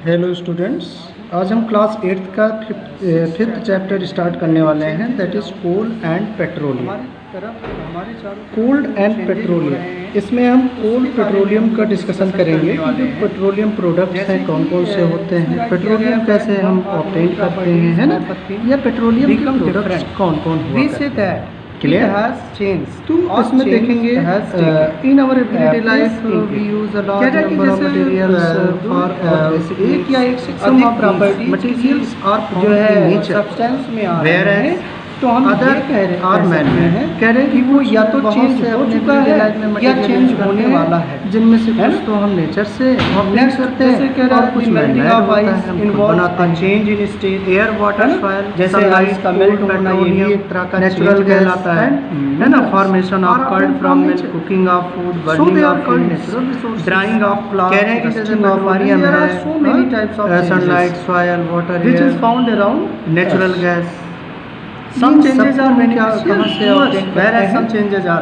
Hello students, आज हम class 8th का फिफ्थ चैप्टर स्टार्ट करने वाले हैं, that is coal and petroleum. Cold and petroleum, इसमें हम कोल्ड पेट्रोलियम का डिस्कशन करेंगे कि जो पेट्रोलियम प्रोडक्ट्स हैं कौन कौन से होते हैं, पेट्रोलियम कैसे हम ऑब्टेन करते हैं, है ना, या पेट्रोलियम के प्रोडक्ट्स कौन कौन हुआ है। क्लियर? तो इसमें देखेंगे in our everyday life we use a lot number of materials for एक या एक से अधिक प्रॉपर्टी मटेरियल्स और जो है सब्सटेंस में आ रहे हैं, तो हम अदर कह रहे आर मैन हैं, कह रहे हैं कि वो या तो चेंज हो चुका है या चेंज होने वाला है, जिनमें से कुछ तो हम नेचर से ऑब्टेन करते हैं और कुछ melting of ice involve a change in state air water soil, जैसे आइस का मेल्ट होना, ये भी एक तरह का नेचुरल कहलाता है ना। Formation of curd from milk, cooking of food, burning of food, drying of cloth, कह रहे हैं कि जैसे पेट्रोलियम है, so many types of sunlight, soil, water which is found around natural gas. Some changes are beneficial, some changes are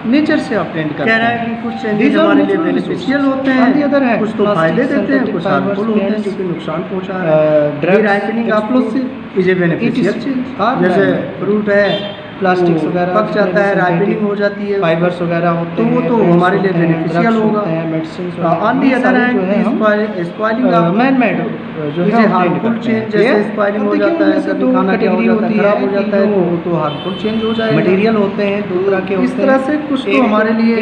nature से obtain करते हैं। कह रहा है कि कुछ चेंजेस हमारे लिए बेनिफिशियल होते हैं, अदर है कुछ तो फायदे देते हैं, कुछ हार्मफुल होते हैं जो कि नुकसान पहुंचा रहे हैं। Dry ripening explosive is a beneficial change, जैसे फ्रूट है प्लास्टिक्स वगैरह पक जाता है, राइपनिंग हो जाती है, फाइबर्स वगैरह होते हैं, तो वो तो हमारे लिए बेनिफिशियल होगा। On the other hand spoiling of man made जो है हार्मफुल चेंज, जैसे स्पॉइलिंग हो जाता है, कभी खाना कैटेगरी होती है, खराब हो जाता है, तो वो तो हार्मफुल चेंज हो जाएगा। मटेरियल होते हैं दो तरह के, इस तरह से कुछ तो हमारे लिए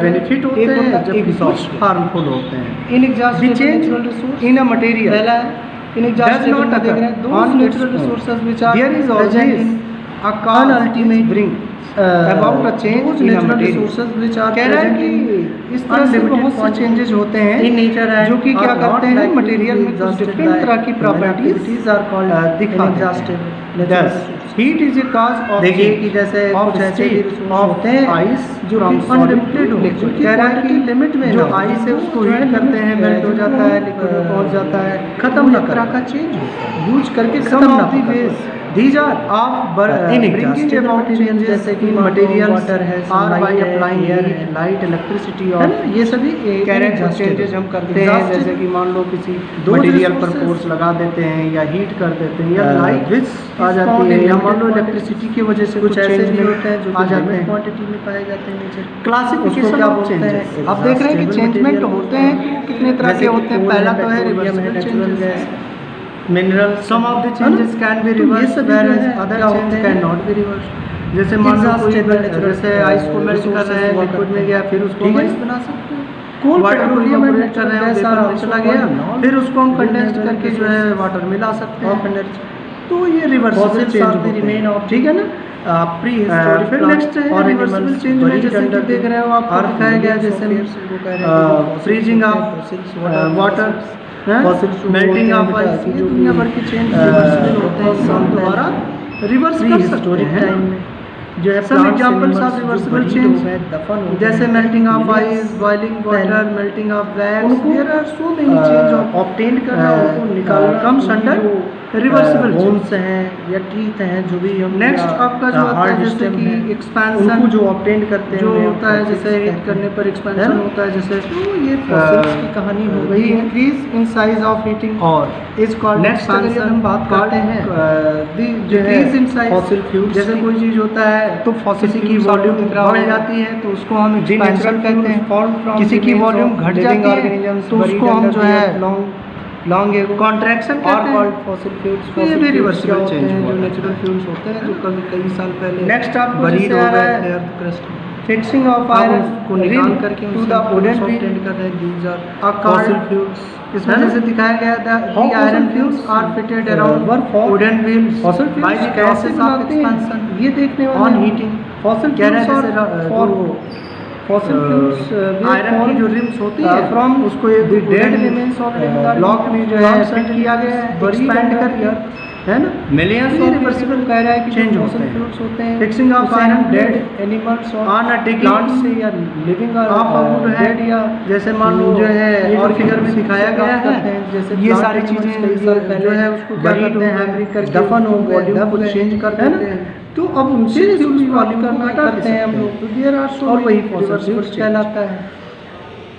बेनिफिट होते हैं जबकि कुछ हार्मफुल होते हैं। Inexhaustible natural resource in a material, पहला inexhaustible natural resources which are there is always a cause ultimate bring about a change in natural resources which are present in इस तरह से बहुत से चेंजेस होते हैं इन नेचर, जो कि क्या करते हैं मटेरियल में कुछ डिफरेंट तरह की प्रॉपर्टीज आर कॉल्ड दिखाते हैं। Heat is a cause of, देखिए कि जैसे कुछ ऐसे रिसोर्स होते हैं आइस जो अनलिमिटेड हो, कह रहा है कि लिमिट में जो आइस है उसको हीट करते हैं, मेल्ट हो जाता है, लिक्विड में पहुंच जाता है, खत्म न तरह का चेंज यूज करके खत्म ना ways These are of bringing about changes, जैसे कि मटेरियल वाटर है, or by applying air, light, electricity, और ये सभी चेंजेस हम करते हैं, जैसे कि मान लो किसी मटेरियल पर फोर्स लगा देते हैं या हीट कर देते हैं या लाइट विच आ जाती है, या मान लो इलेक्ट्रिसिटी की वजह से कुछ ऐसे भी होते हैं जो आ जाते हैं क्वांटिटी में पाए जाते हैं नेचर। क्लासिफिकेशन ऑफ चेंजेस, आप देख रहे हैं कि चेंजमेंट होते हैं कितने तरह के होते हैं। पहला तो है reversible changes, mineral, some of the changes can be reverse whereas other change can not be reverse. जैसे मान लो कोई जैसे आइस को मेल्ट कर रहे हैं, लिक्विड में गया, फिर उसको हम आइस बना सकते हैं। कोल्ड पेट्रोलियम ऑपरेट कर रहे हैं, वेपर में चला गया, फिर उसको हम कंडेंस करके जो है वाटर मिला सकते हैं, तो ये रिवर्सिबल चेंज रिमेन ऑफ, ठीक है ना। प्री हिस्टोरिक, फिर नेक्स्ट है रिवर्सिबल चेंज में जैसे कि देख रहे हो आप दिखाया गया, जैसे freezing of water, melting of ice, ये दुनिया भर के चेंज रिवर्सिबल होते हैं, हम दोबारा रिवर्स कर सकते हैं। जो है सब एग्जांपल्स ऑफ रिवर्सिबल चेंज जैसे melting of ice, boiling water, melting of wax, there are so many change of obtain करना, उनको निकालना कम्स अंडर रिवर्सिबल बोन्स हैं या टीथ हैं, जो भी हम नेक्स्ट आपका जो आता है जैसे कि एक्सपेंशन जो ऑब्टेन करते हैं, जो होता है जैसे हीट करने पर एक्सपेंशन होता है, जैसे तो ये फॉसिल्स की कहानी हो गई। Increase in size of heating और इज कॉल्ड नेक्स्ट अगर हम बात करते हैं जो है फॉसिल फ्यूल्स, जैसे कोई चीज़ होता है तो फॉसिल की वॉल्यूम बढ़ जाती है तो उसको हम एक्सपेंशन कहते हैं, किसी की वॉल्यूम घट जाती है तो उसको हम जो है लॉन्ग कॉन्ट्रैक्शन कहते हैं। फॉसिल फ्यूल्स तो ये भी रिवर्सिबल चेंज हैं, जो नेचुरल फ्यूल्स होते हैं जो कई साल पहले नेक्स्ट आपको बरीड हो गए थे earth crust. Fixing of iron को निकाल करके टू द वुडन व्हील कर रहे हैं, दीज आर फॉसिल फ्यूल्स। इसमें जैसे दिखाया गया था the iron fuels are fitted around wooden wheels by the process of expansion, ये देखने वाले on heating fossil fuels fossil fuels iron की जो रिम्स होती है फ्रॉम उसको ये डेड एलिमेंट्स ऑफ ब्लॉक में जो है फिट किया गया है, एक्सपैंड करके, है ना। मिलियंस ऑफ रिवर्सिबल कह रहा है कि चेंज होते हैं। Fixing of iron dead animals on a plant से या living of a would head, या जैसे मान लो जो है और फिगर में दिखाया गया है, जैसे ये सारी चीजें जो है उसको क्या करते हैं हैमरिंग करके दफन हो वॉल्यूम को चेंज कर देते हैं, तो अब उनसे वॉल्यूम करना करते हैं हम लोग, तो देयर आर सो और वही रिवर्सिबल कहलाता है।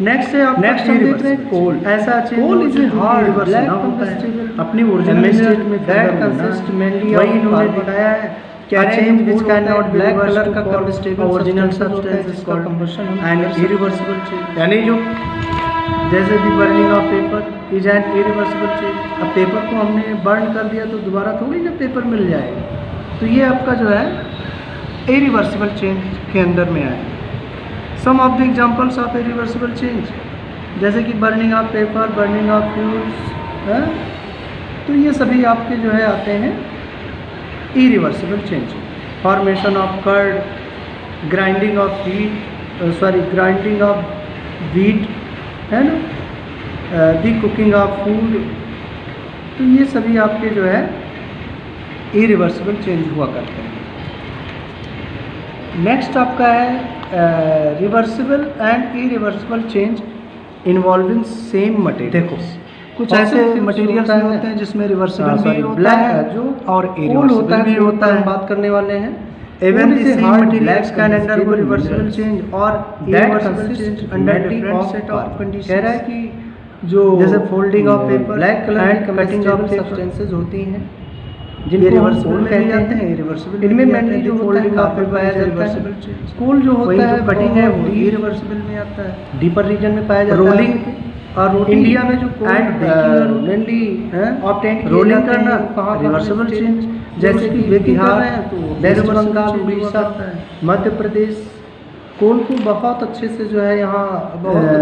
नेक्स्ट है आप नेक्स्ट हम देख रहे हैं कोल। ऐसा coal is a hard black compostable अपनी ओरिजिनल स्टेट में दैट कंसिस्ट मेनली वही इन्होंने बताया है change which can not be colour का compostable original substance is called combustion and irreversible change, यानी जो जैसे कि burning of paper is an irreversible change. अब पेपर को हमने बर्न कर दिया तो दोबारा थोड़ी ना पेपर मिल जाएगा, तो ये आपका जो है इरिवर्सिबल चेंज के अंदर में आए। Some of the examples of irreversible change जैसे कि burning of paper, burning of fuels, तो ये सभी आपके जो है आते हैं irreversible change. Formation of curd, grinding of grinding of wheat, है ना, दी कुकिंग ऑफ फूड, तो ये सभी आपके जो है इरिवर्सिबल चेंज हुआ करते हैं। नेक्स्ट आपका है reversible and irreversible change involving same material. देखो कुछ ऐसे मटेरियल्स होते हैं जिसमें रिवर्सिबल भी होता है जो और इरिवर्सिबल भी होता है, हम बात करने वाले हैं। Even the same materials can undergo reversible change or irreversible change under different set of conditions। कह रहा है कि जो जैसे folding of paper, black colour की कटिंग ऑफ सब्सटेंसेस होती हैं जिनको रिवर्सिबल कहते हैं, इरिवर्सिबल। इनमें मेनली जो फोल्डिंग ऑफ पेपर पाया जाता है, स्कूल जो होता है कटिंग है वो इरिवर्सिबल में आता है, डीपर रीजन में पाया जाता है। रोलिंग और इंडिया में जो मेनली रोलिंग करना रिवर्सिबल चेंज, जैसे कि बेकिंग कर रहे हैं तो वेस्ट बंगाल, उड़ीसा, मध्य प्रदेश कोल को बहुत अच्छे से जो है यहाँ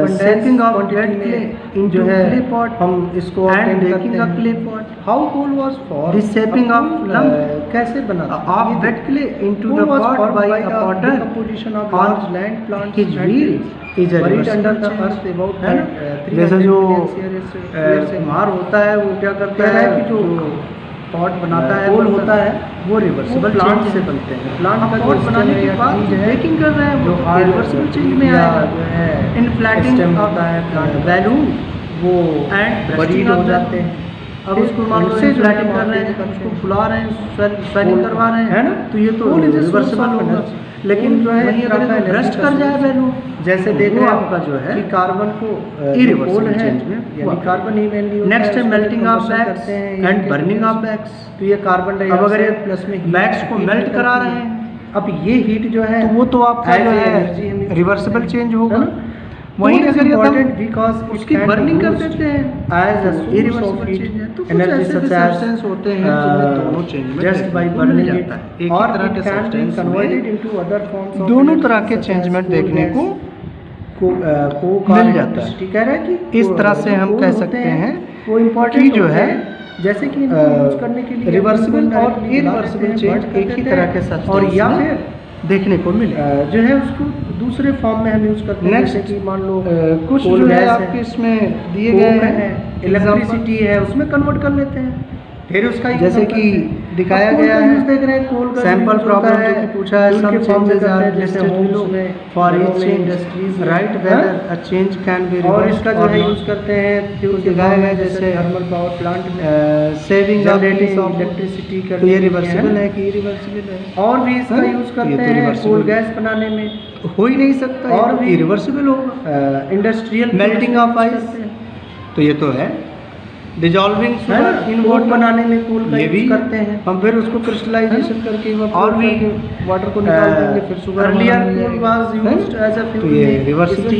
shaping of wet clay in जो है क्ले पॉट, हम इसको and baking of clay pot. How coal was for this shaping of lump, कैसे बना of wet clay into the pot by a potter composition of large land plants his wheel is buried under the earth about, है ना। जैसे जो कुम्हार होता है वो क्या करता है कि जो पॉट बनाता है कोल होता है वो रिवर्सिबल प्लांट से बनते हैं। प्लांट का पॉट बनाने के बाद बेकिंग कर रहे हैं वो रिवर्सिबल चेंज में आया जो है इनफ्लेटिंग होता है बैलून वो एंड बरीड हो जाते हैं। अब उसको मान लो इनफ्लेटिंग कर रहे हैं, उसको फुला रहे हैं, स्वेलिंग करवा रहे हैं, है ना, तो ये तो रिवर्सिबल होगा। लेकिन जो है अगर ब्रस्ट कर जाए बैलून, जैसे देख रहे हैं आपका जो है कि कार्बन को इरिवर्सिबल चेंज में यानी कार्बन ही मेनली। नेक्स्ट है melting of bags and burning of bags, तो ये कार्बन डाइऑक्साइड अब अगर प्लस में बैग्स को मेल्ट करा रहे हैं, अब ये हीट जो है तो वो तो आपका जो है रिवर्सिबल चेंज होगा। वहीं अगर इम्पोर्टेंट बिकॉज उसकी बर्निंग कर देते हैं एज अ इरिवर्सिबल चेंज है, तो कुछ ऐसे सब्सटेंस होते हैं जिनमें दोनों चेंज में जस्ट बाय बर्निंग जाता है। एक तरह के substance converted into other forms, दोनों तरह के चेंजमेंट देखने को मिल जाता है। कह रहा है कि इस तरह से हम कह सकते हैं वो इम्पोर्टेंट जो है जैसे कि यूज करने के लिए रिवर्सिबल और इरिवर्सिबल चेंज एक ही तरह के सब्सटेंस और या फिर देखने को मिले जो है उसको दूसरे फॉर्म में हम यूज करते हैं। जैसे कि मान लो कुछ जो है आपके इसमें दिए गए हैं, इलेक्ट्रिसिटी है उसमें कन्वर्ट कर लेते हैं, फिर उसका जैसे कि दिखाया गया है देख रहे हैं कोल का सैंपल प्रॉब्लम जो कि पूछा है सम चेंजेस आर जैसे होम्स में for each industries right weather a change can be, और इसका जो है यूज करते हैं फ्यूल दिखाया गया जैसे थर्मल पावर प्लांट में सेविंग ऑफ इलेक्ट्रिसिटी का, ये रिवर्सिबल है कि इरिवर्सिबल है। और भी इसका यूज करते हैं कोल गैस बनाने में, हो ही नहीं सकता और भी रिवर्सिबल होगा। इंडस्ट्रियल मेल्टिंग ऑफ आइस, तो ये तो है डिजॉल्विंग शुगर इन वाटर बनाने में कोल का यूज करते हैं हम, फिर उसको क्रिस्टलाइजेशन करके और भी वाटर को निकाल देंगे, फिर sugar earlier coal was used as a fuel. तो ये reversible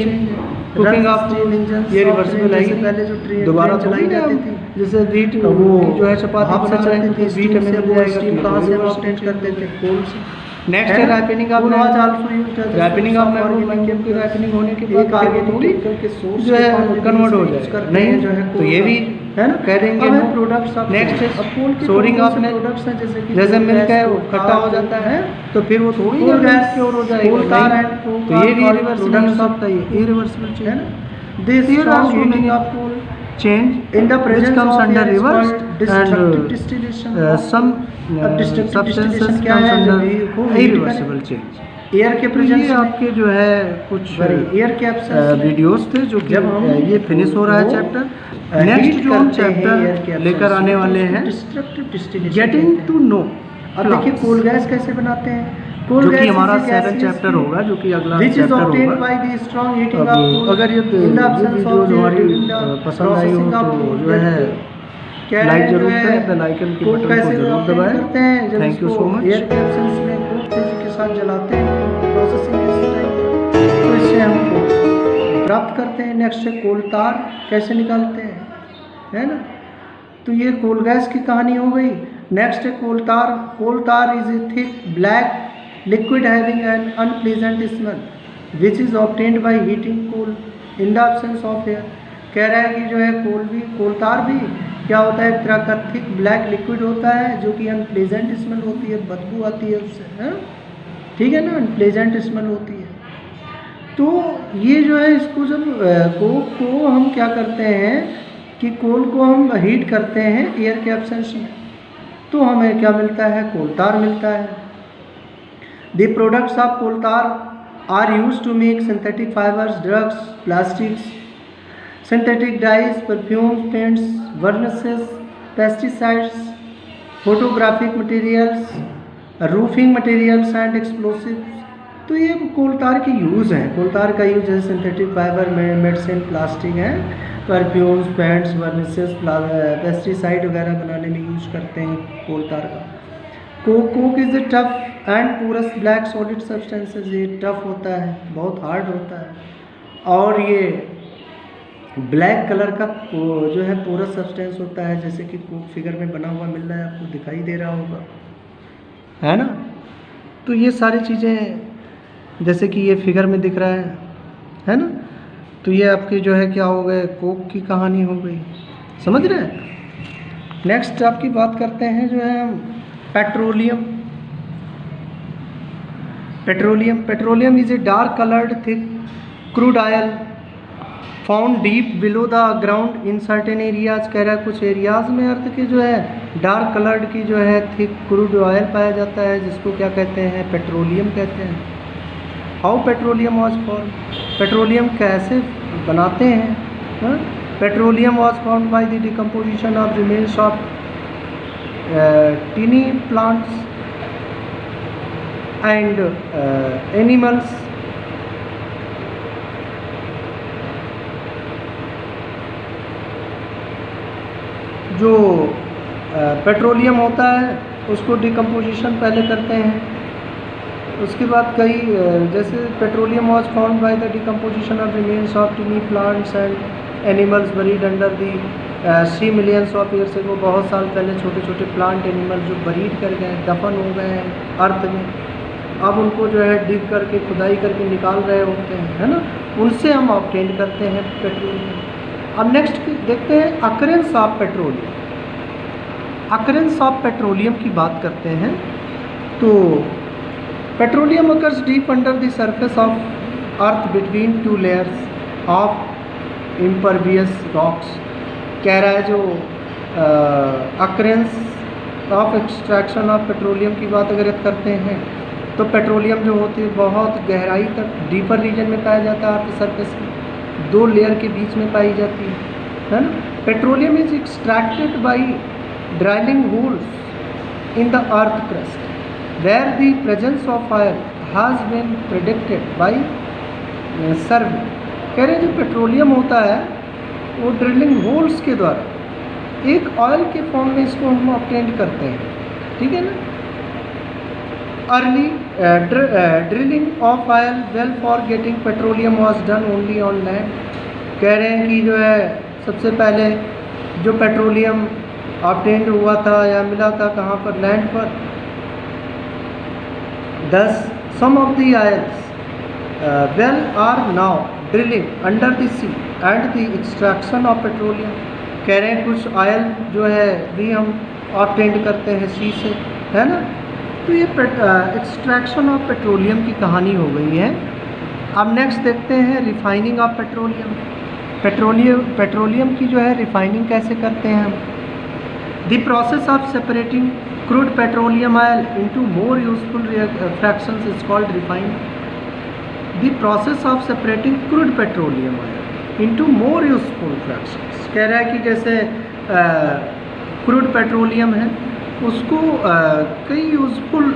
cooking of steam engine, ये रिवर्सिबल है, पहले जो ट्रेन दोबारा चलाई जाती थी जैसे व्हीट वो जो है चपाती बना रहे थे व्हीट में वो स्टीम कहां से ऑब्टेन करते थे कोल से। नेक्स्ट है ripening of was also used, ripening of magnesium की रैपनिंग होने के बाद ऑर्गेनिक के सोर्स जो है कन्वर्ट हो जाए नहीं जो है, तो ये भी है ना कह देंगे नो प्रोडक्ट्स ऑफ। नेक्स्ट है सोरिंग ऑफ प्रोडक्ट्स हैं जैसे मिल्क है वो खट्टा हो जाता है तो फिर वो थोड़ी ना गैस की ओर हो जाएगा, तो ये भी इरिवर्सिबल ऑफ है, ये इरिवर्सिबल चेंज है ना। This is also meaning of coal change in the presence comes under reverse and distillation some substances comes under irreversible change। Air के प्रेजेंस आपके जो है कुछ एयर के वीडियोस थे जो कि ये फिनिश हो रहा है चैप्टर। नेक्स्ट जो हम चैप्टर लेकर आने वाले हैं गेटिंग टू नो। अब देखिए कोल गैस कैसे बनाते हैं, जो कि हमारा 7 चैप्टर होगा, जो कि अगला चैप्टर होगा। अगर ये वीडियो हमारी पसंद आई हो तो जो है लाइक जरूर करें, बेल आइकन के बटन को जरूर दबाएं। Thank you so much. Air capsules में खूब तेजी के साथ जलाते हैं प्रोसेसिंग इस टाइम, तो इससे हम प्राप्त करते हैं। नेक्स्ट है कोल तार कैसे निकालते हैं, है ना। तो ये कोल गैस की कहानी हो गई। नेक्स्ट है कोल तार। कोल तार is a thick black liquid having an unpleasant smell which is obtained by heating coal in the absence of air। कह रहा है कि जो है कोल तार भी क्या होता है, एक तरह का थिक ब्लैक लिक्विड होता है जो कि अनप्लेजेंट स्मेल होती है, बदबू आती है उससे, है ठीक है ना, अनप्लेजेंट स्मेल होती है। तो ये जो है इसको जब कोक को हम क्या करते हैं कि कोल को हम हीट करते हैं एयर के एब्सेंस में, तो हमें क्या मिलता है, कोल तार मिलता है। The products of coal tar are used to make synthetic fibers, drugs, plastics, synthetic dyes, perfumes, paints, varnishes, pesticides, photographic materials, roofing materials and explosives। तो ये कोल तार के यूज़ हैं। कोल तार का यूज है सिंथेटिक फाइबर में, मेडिसिन, प्लास्टिक हैं, परफ्यूम्स, पेंट्स, वर्निसेस, पेस्टिसाइड वगैरह बनाने में यूज करते हैं कोल तार का। Coke is a tough and porous black solid substances. ये टफ होता है, बहुत हार्ड होता है, और ये ब्लैक कलर का जो है पोरस सब्सटेंस होता है, जैसे कि कोक फिगर में बना हुआ मिल रहा है, आपको दिखाई दे रहा होगा, है ना। तो ये सारी चीज़ें जैसे कि ये फिगर में दिख रहा है ना। तो ये आपकी जो है क्या हो गए, कोक की कहानी हो गई, समझ रहे हैं। नेक्स्ट आपकी बात करते हैं जो है हम petroleum is a dark coloured thick crude oil found deep below the ground in certain areas. कह रहा है कुछ एरियाज में अर्थ के जो है डार्क कलर्ड की जो है थिक क्रूड ऑयल पाया जाता है, जिसको क्या कहते हैं, पेट्रोलियम कहते हैं। How petroleum was form, petroleum कैसे बनाते हैं। Petroleum was form by the decomposition of remains of tiny plants and animals। जो पेट्रोलियम होता है उसको डिकम्पोजिशन पहले करते हैं, उसके बाद कई जैसे petroleum was found by the decomposition of remains of टिनी plants and animals buried under the 3 millions of years को, बहुत साल पहले छोटे छोटे प्लांट एनिमल जो बरीड कर गए, दफन हो गए हैं अर्थ में, अब उनको जो है डिग करके खुदाई करके निकाल रहे होते हैं, है ना, उनसे हम ऑब्टेन करते हैं पेट्रोलियम। अब नेक्स्ट देखते हैं occurrence of petroleum. Occurrence of petroleum की बात करते हैं तो petroleum occurs deep under the surface of earth between 2 layers of impervious rocks. कह रहा है जो occurrence of extraction of petroleum की बात अगर करते हैं तो पेट्रोलियम जो होती है बहुत गहराई तक डीपर रीजन में पाया जाता है, अर्थ सरफेस की 2 लेयर के बीच में पाई जाती है ना। Petroleum is extracted by drilling holes in the earth crust where the presence of oil has been predicted by survey. कह रहे हैं जो पेट्रोलियम होता है वो ड्रिलिंग होल्स के द्वारा एक ऑयल के फॉर्म में इसको हम ऑब्टेन करते हैं, ठीक है ना। Early drilling of oil well for getting petroleum was done only on land. कह रहे हैं कि जो है सबसे पहले जो पेट्रोलियम ऑब्टेन हुआ था या मिला था कहाँ पर, लैंड पर। दस some of the oils well are now drilling under the sea and the extraction of petroleum. कह रहे हैं कुछ ऑयल जो है भी हम ऑब्टेन करते हैं सी से, है ना। तो ये एक्सट्रैक्शन ऑफ पेट्रोलियम की कहानी हो गई है। अब नेक्स्ट देखते हैं रिफाइनिंग ऑफ पेट्रोलियम। पेट्रोलियम की जो है रिफाइनिंग कैसे करते हैं हम। The process of separating crude petroleum oil into more useful fractions is called refining. The process of separating crude petroleum oil into more useful fractions। कह रहा है कि जैसे क्रूड पेट्रोलियम है उसको कई यूजफुल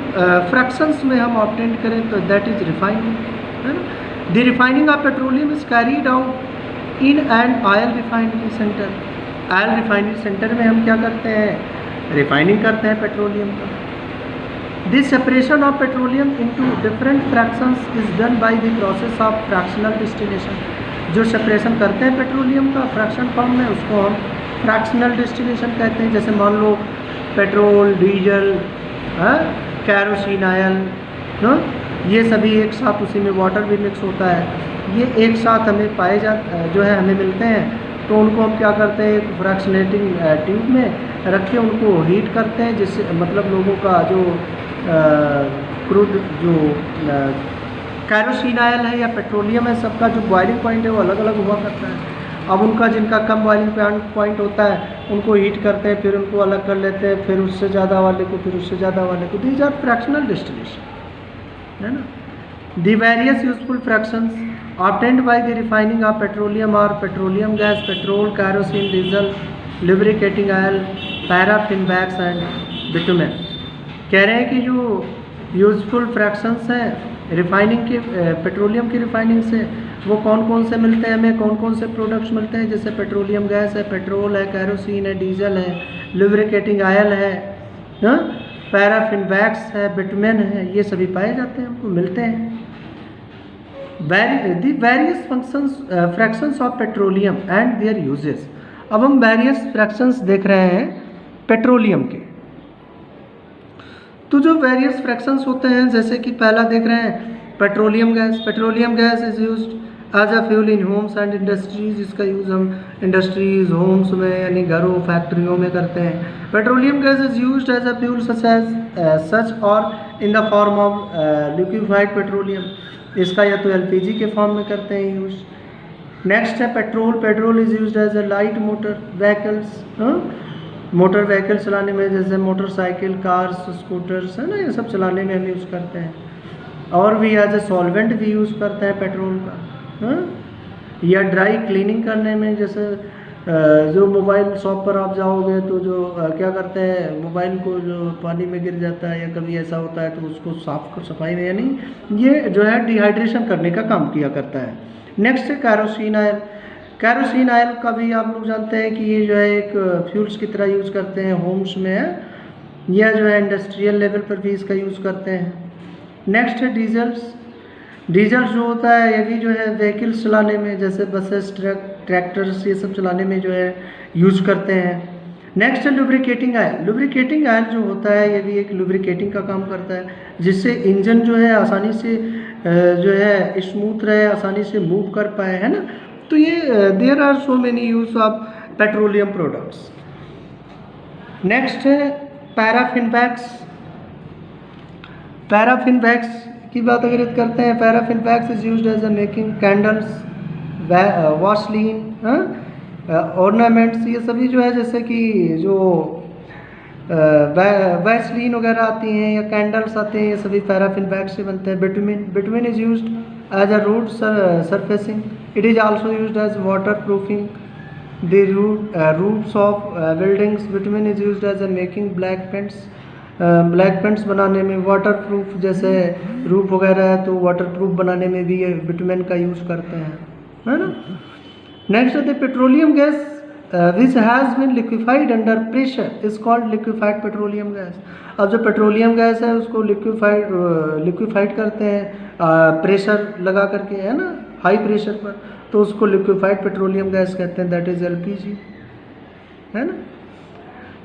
फ्रैक्शंस में हम ऑब्टेन करें तो दैट इज रिफाइनिंग, है ना। The refining of petroleum is carried out in an oil refinery centre. Oil refinery centre में हम क्या करते हैं, रिफाइनिंग करते हैं पेट्रोलियम का। This separation of petroleum into different fractions is done by the process of fractional distillation. जो separation करते हैं पेट्रोलियम का फ्रैक्शन फॉर्म में, उसको हम फ्रैक्शनल डिस्टिलेशन कहते हैं। जैसे मान लो पेट्रोल, डीजल, कैरोसिन ऑयल, ये सभी एक साथ, उसी में वाटर भी मिक्स होता है, ये एक साथ हमें पाए जो है हमें मिलते हैं। तो उनको हम क्या करते हैं, एक फ्रैक्शनेटिंग ट्यूब में रख के उनको हीट करते हैं, जिससे मतलब लोगों का जो क्रूड जो कैरोसिन ऑयल है या पेट्रोलियम है, सबका जो बॉइलिंग पॉइंट है वो अलग अलग हुआ करता है। अब उनका जिनका कम बॉइलिंग पॉइंट होता है उनको हीट करते हैं, फिर उनको अलग कर लेते हैं, फिर उससे ज़्यादा वाले को, फिर उससे ज़्यादा वाले को। दीज आर फ्रैक्शनल डिस्टिलेशन, है ना। The various useful fractions obtained by the refining of petroleum or petroleum gas, petrol, kerosene, diesel, lubricating oil, paraffin wax and bitumen। कह रहे हैं कि जो यूजफुल फ्रैक्शंस हैं रिफाइनिंग के, पेट्रोलियम की रिफाइनिंग से, वो कौन कौन से मिलते हैं हमें, कौन कौन से प्रोडक्ट्स मिलते हैं। जैसे पेट्रोलियम गैस है, पेट्रोल है, कैरोसिन है, डीजल है, लुब्रिकेटिंग ऑयल है, पैराफिन वैक्स है, बिटुमेन है, ये सभी पाए जाते हैं, हमको मिलते हैं। the various functions fractions of petroleum and their uses। अब हम various fractions देख रहे हैं पेट्रोलियम के। तो जो various fractions होते हैं, जैसे कि पहला देख रहे हैं petroleum gas. Petroleum gas is used as a fuel in homes and industries. इसका यूज़ हम इंडस्ट्रीज, होम्स में यानी घरों, फैक्ट्रियों में करते हैं। Petroleum gas is used as a fuel such or in the form of liquified petroleum. इसका या तो एलपीजी के फॉर्म में करते हैं यूज। नेक्स्ट है petrol. Petrol is used as a light motor vehicles, motor vehicle चलाने में, जैसे मोटरसाइकिल, कार्स, स्कूटर्स, है ना, ये सब चलाने में हम यूज़ करते हैं। और भी एज ए सॉल्वेंट भी यूज़ करते हैं पेट्रोल का, या ड्राई क्लीनिंग करने में। जैसे जो मोबाइल शॉप पर आप जाओगे तो जो क्या करते हैं, मोबाइल को जो पानी में गिर जाता है या कभी ऐसा होता है तो उसको सफाई में, यानी ये जो है डिहाइड्रेशन करने का काम किया करता है। नेक्स्ट है कैरोसिन ऑयल। कैरोसिन ऑयल का भी आप लोग जानते हैं कि ये जो है एक फ्यूल्स की तरह यूज़ करते हैं होम्स में, या जो है इंडस्ट्रियल लेवल पर भी इसका यूज़ करते हैं। नेक्स्ट है डीजल्स। डीजल्स जो होता है ये भी जो है व्हीकल्स चलाने में, जैसे बसेस, ट्रैक्टर्स, ये सब चलाने में जो है यूज़ करते हैं। नेक्स्ट है लुब्रिकेटिंग ऑयल। लुब्रिकेटिंग ऑयल जो होता है ये भी एक लुब्रिकेटिंग का काम करता है, जिससे इंजन जो है आसानी से जो है स्मूथ रहे, आसानी से मूव कर पाए, है ना। तो ये there are so many use of petroleum products. Next है पैराफिन वैक्स। पैराफिन वैक्स की बात अगर करते हैं, paraffin wax is used as a making candles, vaseline, ornaments, ये सभी जो है जैसे कि जो वैसलीन वगैरह आती हैं या कैंडल्स आते हैं, ये सभी पैराफिन वैक्स से बनते हैं। Bitumen is used as a road surfacing. It is also used as water proofing the roofs of buildings. Bitumen is used as a making black paints. Black paints बनाने में, water proof जैसे roof वगैरह है तो water proof बनाने में भी ये बिटुमेन का यूज़ करते हैं, है ना। नेक्स्ट है petroleum gas which has been liquefied under pressure is called liquefied petroleum gas. अब जो पेट्रोलियम गैस है उसको लिक्विफाइड करते हैं प्रेशर लगा करके, है ना, हाई प्रेशर पर, तो उसको लिक्विफाइड पेट्रोलियम गैस कहते हैं, दैट इज एलपीजी, है ना।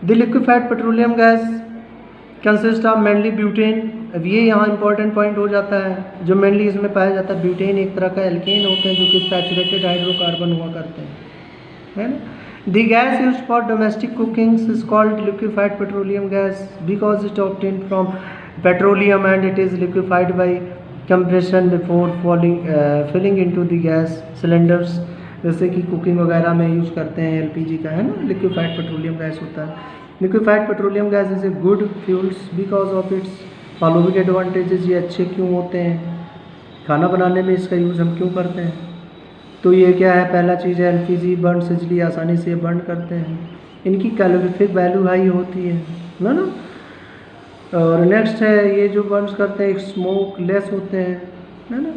The liquefied petroleum gas consist of mainly butane. अब ये यहाँ इंपॉर्टेंट पॉइंट हो जाता है, जो मेनली इसमें पाया जाता है ब्यूटेन एक तरह का एल्केन होते हैं जो कि सैचुरेटेड हाइड्रोकार्बन हुआ करते हैं, है ना। The gas used for domestic cookings is called liquefied petroleum gas because it obtained from petroleum and it is liquefied by compression before filling into the gas cylinders. जैसे कि कुकिंग वगैरह में use करते हैं एलपीजी का, है ना, liquefied petroleum gas होता है। Liquefied petroleum gas is a good fuels because of its following advantages. ये अच्छे क्यों होते हैं, खाना बनाने में इसका यूज़ हम क्यों करते हैं, तो ये क्या है, पहला चीज़ है एलपीजी बर्न इजली, आसानी से बर्न करते हैं। इनकी कैलोरीफिक वैल्यू हाई होती है ना। और नेक्स्ट है ये जो बर्न्स करते हैं स्मोक लेस होते हैं, है ना,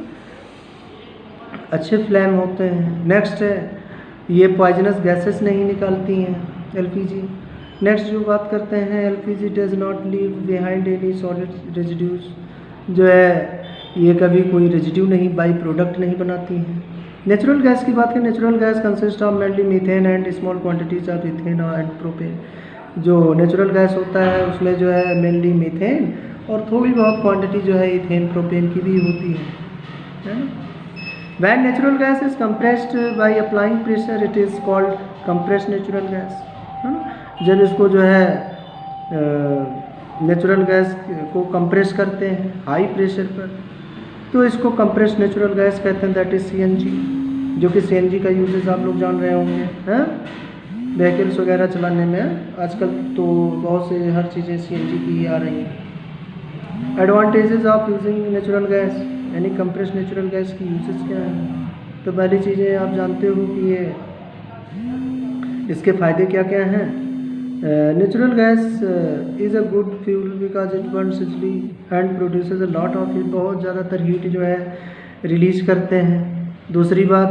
अच्छे फ्लेम होते हैं। नेक्स्ट है ये पॉइजनस गैसेस नहीं निकालती हैं एलपीजी। नेक्स्ट जो बात करते हैं LPG does not leave behind any solid residues, जो है ये कभी कोई रेजिड्यू नहीं, बाई प्रोडक्ट नहीं बनाती हैं। नेचुरल गैस की बात करें, natural gas consist of mainly methane and small quantities of ethane and propane. जो नेचुरल गैस होता है उसमें जो है मेनली मीथेन और थोड़ी बहुत क्वांटिटी जो है इथेन प्रोपेन की भी होती है ना। When natural gas is compressed by applying pressure, it is called compressed natural gas, है ना। जब इसको जो है नेचुरल गैस को कंप्रेस करते हैं हाई प्रेशर पर, तो इसको कंप्रेस्ड नेचुरल गैस कहते हैं, दैट इज सीएनजी, जो कि सीएनजी का यूजेस आप लोग जान रहे होंगे, हैं व्हीकल्स वगैरह चलाने में। आजकल तो बहुत से हर चीज़ें सीएनजी की ही आ रही हैं। Advantages of using natural gas यानी कंप्रेस्ड नेचुरल गैस की यूजेस क्या हैं? तो पहली चीज़ें आप जानते हो कि ये इसके फ़ायदे क्या क्या हैं। Natural gas is a good fuel because it Burns easily and produces a lot of heat, बहुत ज़्यादातर हीट जो है रिलीज करते हैं। दूसरी बात,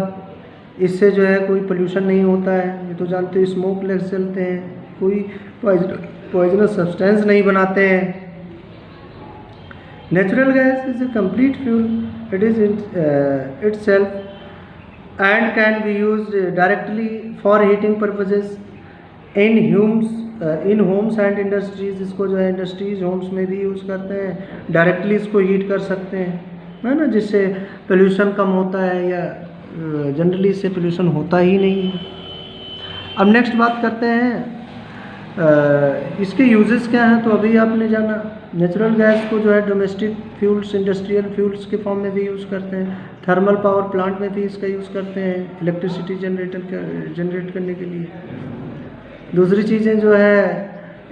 इससे जो है कोई पोल्यूशन नहीं होता है, ये तो जानते हो, स्मोक लेस चलते हैं, कोई पॉइजनस सब्सटेंस नहीं बनाते हैं। Natural gas is a complete fuel. It is itself and can be used directly for heating purposes in homes and industries। इसको जो है इंडस्ट्रीज होम्स में भी यूज़ करते हैं, डायरेक्टली इसको हीट कर सकते हैं, है ना, जिससे पोल्यूशन कम होता है या जनरली इससे पोल्यूशन होता ही नहीं है। अब नेक्स्ट बात करते हैं इसके यूजेस क्या हैं। तो अभी आपने जाना नेचुरल गैस को जो है डोमेस्टिक फ्यूल्स, इंडस्ट्रियल फ्यूल्स के फॉर्म में भी यूज़ करते हैं, थर्मल पावर प्लांट में भी इसका यूज़ करते हैं इलेक्ट्रिसिटी जनरेट करने के लिए। दूसरी चीज़ें जो है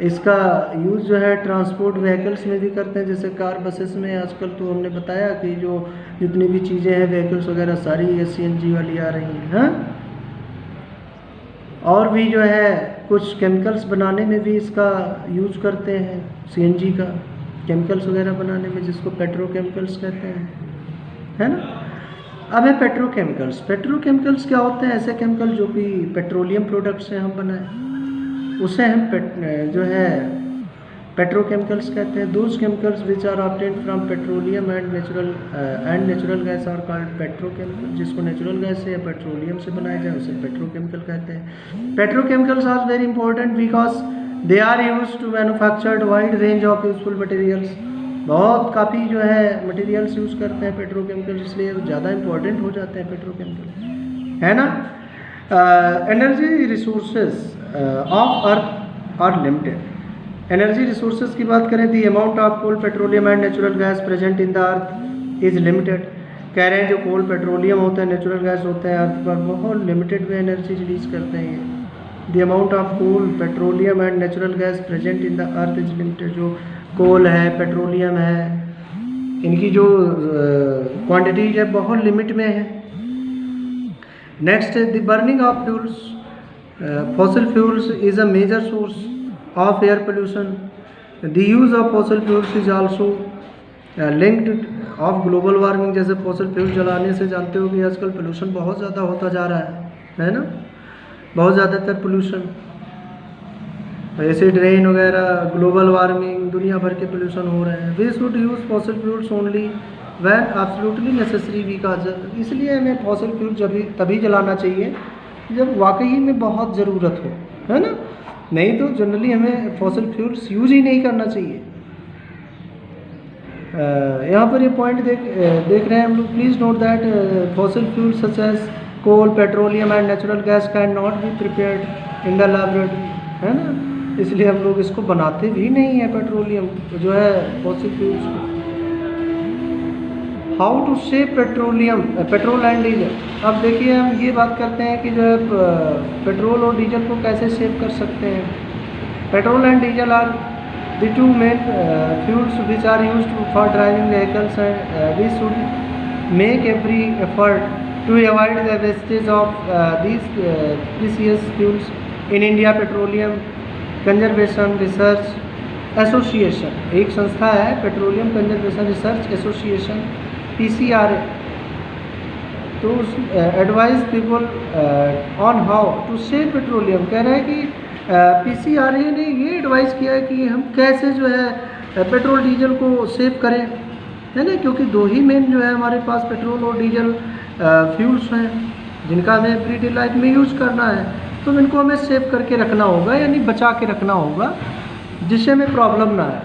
इसका यूज़ जो है ट्रांसपोर्ट व्हीकल्स में भी करते हैं, जैसे कार, बसेस में। आजकल तो हमने बताया कि जो जितनी भी चीज़ें हैं व्हीकल्स वगैरह सारी सीएनजी वाली आ रही हैं। और भी जो है कुछ केमिकल्स बनाने में भी इसका यूज़ करते हैं, सीएनजी का केमिकल्स वगैरह बनाने में, जिसको पेट्रोकेमिकल्स कहते हैं, है ना। अब है पेट्रोकेमिकल्स। पेट्रोकेमिकल्स क्या होते हैं? ऐसे केमिकल जो कि पेट्रोलियम प्रोडक्ट से हम बनाए, उसे हम जो है पेट्रोकेमिकल्स कहते हैं। Those chemicals which are obtained from petroleum and natural gas are called petrochemical. जिसको नेचुरल गैस से या पेट्रोलियम से बनाया जाए उसे पेट्रोकेमिकल कहते हैं। Petrochemicals are very important because they are use to manufactured wide range of useful materials. बहुत काफ़ी जो है मटेरियल्स यूज़ करते हैं पेट्रोकेमिकल, इसलिए ज़्यादा इंपॉर्टेंट हो जाते हैं पेट्रोकेमिकल, है ना। Energy resources of earth are limited. Energy resources की बात करें, the amount of coal, petroleum and natural gas present in the earth is limited. कह रहे हैं जो कोल, पेट्रोलियम होता है, नेचुरल गैस होते हैं, अर्थ पर बहुत लिमिटेड में एनर्जी रिलीज करते हैं ये। The amount of coal, petroleum and natural gas present in the earth is limited. जो कोल है, पेट्रोलियम है, इनकी जो क्वांटिटी है बहुत लिमिट में है। नेक्स्ट है the burning of fuels, fossil fuels is a major source of air pollution. The use of fossil fuels is also linked of global warming। जैसे fossil fuels जलाने से जानते हो कि आजकल पोल्यूशन बहुत ज़्यादा होता जा रहा है ना, बहुत ज़्यादातर पोल्यूशन, एसिड रेन वगैरह, ग्लोबल वार्मिंग, दुनिया भर के पोल्यूशन हो रहे हैं। We should use fossil fuels only when absolutely necessary because, इसलिए हमें फॉसिल फ्यूल तभी जलाना चाहिए जब वाकई में बहुत ज़रूरत हो, है ना, नहीं तो जनरली हमें फॉसिल फ्यूल्स यूज ही नहीं करना चाहिए। यहाँ पर ये पॉइंट देख रहे हैं हम लोग। Please note that fossil fuel such as coal, petroleum and natural gas can not be prepared in the laboratory, है ना, इसलिए हम लोग इसको बनाते भी नहीं है पेट्रोलियम जो है फॉसिल फ्यूल्स को। How to save petroleum, petrol and diesel. अब देखिए हम ये बात करते हैं कि जो है पेट्रोल और डीजल को कैसे सेव कर सकते हैं। Petrol and diesel are the two main fuels which are used for driving vehicles and we should make every effort to avoid the wastage of these precious fuels in India. Petroleum conservation research association, एक संस्था है petroleum conservation research association PCRA, तो advise people on how to save petroleum. कह रहा है कि PCRA ने ये एडवाइस किया है कि हम कैसे जो है पेट्रोल डीजल को सेव करें, है ना, क्योंकि दो ही मेन जो है हमारे पास पेट्रोल और डीजल फ्यूल्स हैं जिनका हमें एवरीडे लाइफ में यूज़ करना है, तो इनको हमें सेव करके रखना होगा, यानी बचा के रखना होगा जिससे हमें प्रॉब्लम ना आए।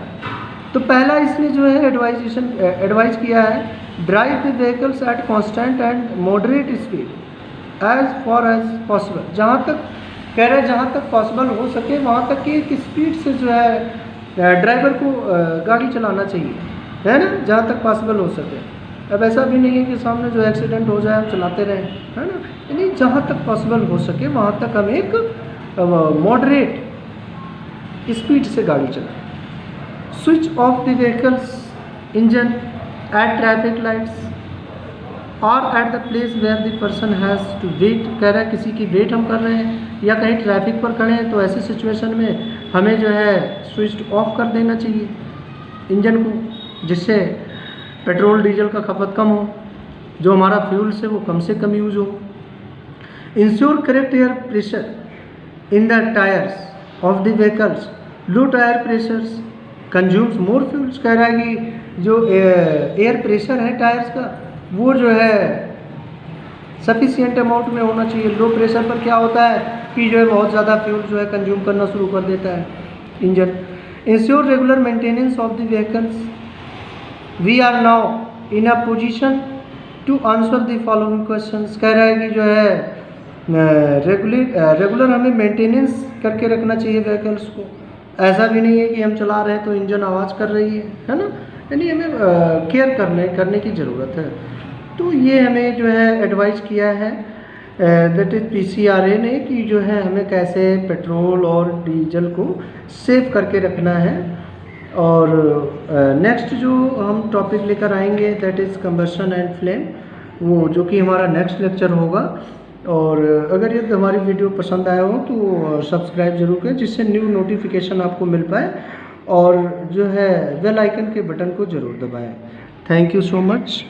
तो पहला इसने जो है एडवाइस किया है, drive the vehicles at constant and moderate speed as far as possible. जहाँ तक कह रहे हैं जहाँ तक पॉसिबल हो सके वहाँ तक की एक स्पीड से जो है ड्राइवर को गाड़ी चलाना चाहिए, है ना, जहाँ तक पॉसिबल हो सके। अब ऐसा भी नहीं है कि सामने जो एक्सीडेंट हो जाए हम चलाते रहें, है ना, यानी जहाँ तक पॉसिबल हो सके वहाँ तक हम एक मॉडरेट स्पीड से गाड़ी चलाएं। Switch off the vehicles engine at traffic lights और at the place where the person has to wait. कह रहा है किसी की वेट हम कर रहे हैं या कहीं ट्रैफिक पर खड़े हैं तो ऐसी सिचुएशन में हमें जो है स्विच ऑफ कर देना चाहिए इंजन को, जिससे पेट्रोल डीजल का खपत कम हो, जो हमारा फ्यूल्स है वो कम से कम यूज़ हो। Ensure correct air pressure in the tyres of the vehicles, low tyre pressures consumes more fuels. कह रहा है कि जो एयर प्रेशर है टायर्स का वो जो है सफिशिएंट अमाउंट में होना चाहिए। लो प्रेशर पर क्या होता है कि जो है बहुत ज़्यादा फ्यूल जो है कंज्यूम करना शुरू कर देता है engine. Ensure regular maintenance of the vehicles, we are now in a position to answer the following questions. कह रहा है कि जो है रेगुलर हमें मेंटेनेंस करके रखना चाहिए व्हीकल्स को। ऐसा भी नहीं है कि हम चला रहे हैं तो इंजन आवाज़ कर रही है ना, यानी हमें केयर करने की ज़रूरत है। तो ये हमें जो है एडवाइस किया है दैट इज़ PCRA ने कि जो है हमें कैसे पेट्रोल और डीजल को सेव करके रखना है। और नेक्स्ट जो हम टॉपिक लेकर आएंगे that is combustion and flame, वो जो कि हमारा नेक्स्ट लेक्चर होगा। और अगर ये हमारी वीडियो पसंद आया हो तो सब्सक्राइब जरूर करें जिससे न्यू नोटिफिकेशन आपको मिल पाए, और जो है बेल आइकन के बटन को ज़रूर दबाएं। Thank you so much.